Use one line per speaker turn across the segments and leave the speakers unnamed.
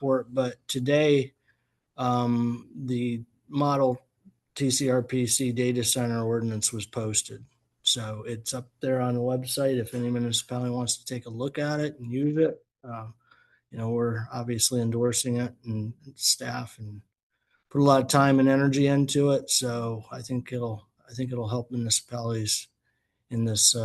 report, but today the model TCRPC data center ordinance was posted. So it's up there on the website if any municipality wants to take a look at it and use it. We're obviously endorsing it and staff and put a lot of time and energy into it. So I think it'll help municipalities in this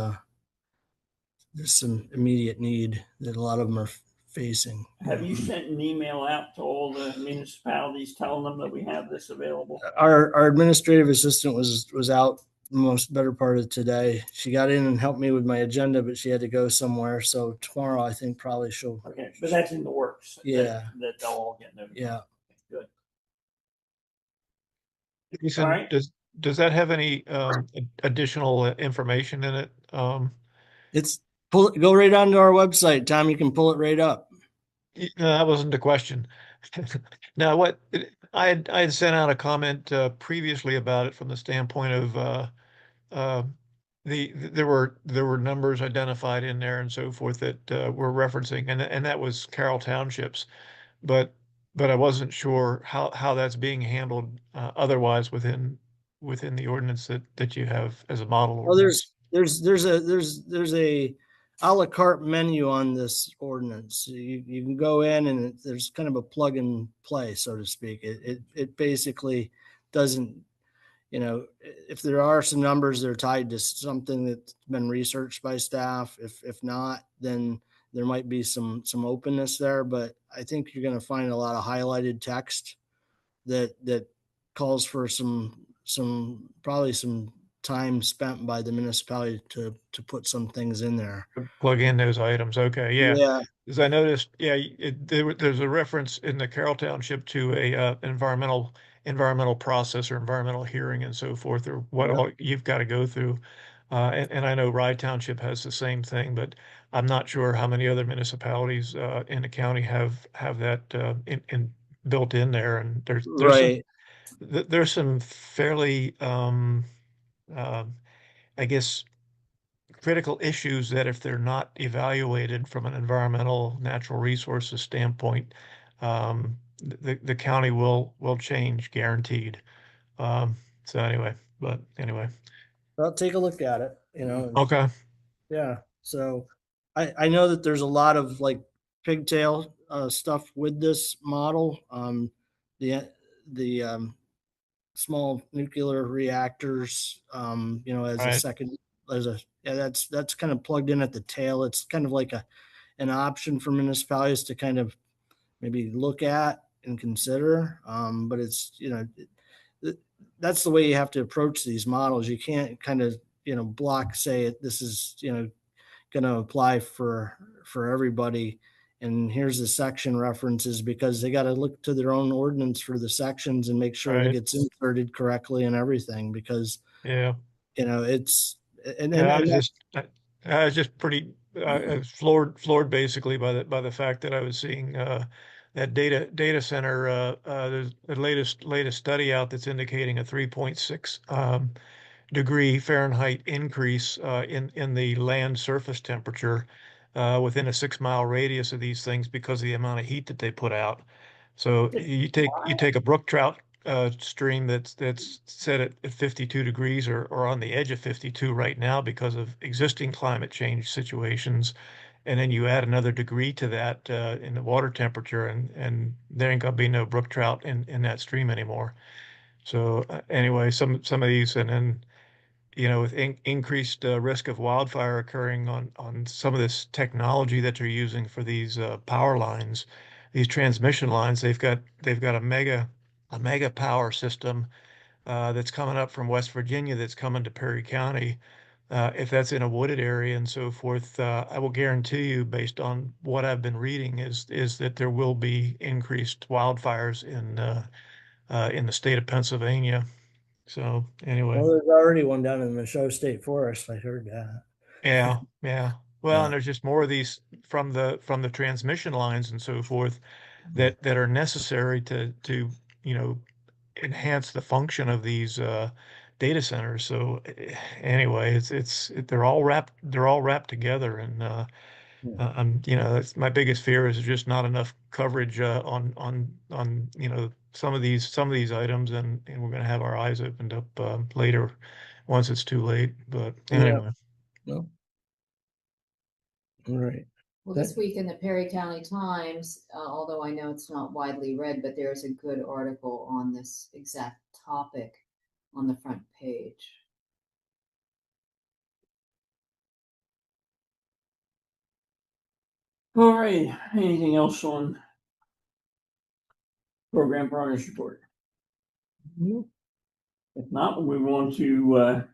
some immediate need that a lot of them are facing.
Have you sent an email out to all the municipalities telling them that we have this available?
Our administrative assistant was out most better part of today. She got in and helped me with my agenda, but she had to go somewhere. So tomorrow, I think probably she'll.
Okay, but that's in the works.
Yeah.
That they'll all get notified.
Yeah.
Good.
Jason,
All right.
does that have any additional information in it?
It's go right onto our website, Tom. You can pull it right up.
No, that wasn't the question. Now, what I had sent out a comment previously about it from the standpoint of there were numbers identified in there and so forth that were referencing, and that was Carroll Townships, but I wasn't sure how that's being handled otherwise within the ordinance that you have as a model
Well,
ordinance.
there's a a la carte menu on this ordinance. You can go in and there's kind of a plug and play, so to speak. It basically doesn't, if there are some numbers that are tied to something that's been researched by staff, if not, then there might be some openness there. But I think you're going to find a lot of highlighted text that calls for probably some time spent by the municipality to put some things in there.
Plug in those items. Okay, yeah.
Yeah.
As I noticed, yeah, there's a reference in the Carroll Township to a environmental process or environmental hearing and so forth, or what all you've got to go through. And I know Rye Township has the same thing, but I'm not sure how many other municipalities in the county have that in built in there. And
Right.
there's some fairly uh, I guess critical issues that if they're not evaluated from an environmental natural resources standpoint, the county will change, guaranteed. So anyway.
Well, take a look at it,
Okay.
Yeah. So I know that there's a lot of like pigtail stuff with this model. The small nuclear reactors, as a
Right.
second, yeah, that's kind of plugged in at the tail. It's kind of like an option for municipalities to kind of maybe look at and consider. But it's, that's the way you have to approach these models. You can't kind of, block, say this is, going to apply for everybody. And here's the section references, because they got to look to their own ordinance for the sections and make sure it
Right.
gets inserted correctly and everything, because,
Yeah.
it's, and
I was just pretty floored basically by the fact that I was seeing that data center. There's the latest study out that's indicating a 3.6 degree Fahrenheit increase in the land surface temperature within a 6 mile radius of these things because of the amount of heat that they put out. So you take a brook trout stream that's set at 52 degrees or on the edge of 52 right now because of existing climate change situations, and then you add another degree to that in the water temperature, and there ain't gonna be no brook trout in that stream anymore. So anyway, some of these, and then with increased risk of wildfire occurring on some of this technology that they're using for these power lines, these transmission lines, they've got a mega power system that's coming up from West Virginia that's coming to Perry County. If that's in a wooded area and so forth, I will guarantee you, based on what I've been reading, is that there will be increased wildfires in the state of Pennsylvania. So anyway.
well, there's already one down in the Show State Forest. I heard that.
Yeah, yeah. Well,
Yeah.
and there's just more of these from the transmission lines and so forth that are necessary to enhance the function of these data centers. So anyway, they're all wrapped together, and That's my biggest fear is just not enough coverage on some of these items, and we're going to have our eyes opened up later once it's too late. But anyway,
No. All right.
Well, this week in the Perry County Times, although I know it's not widely read, but there's a good article on this exact topic on the front page.
All right, anything else on program progress report?
No.
If not, we'll move on to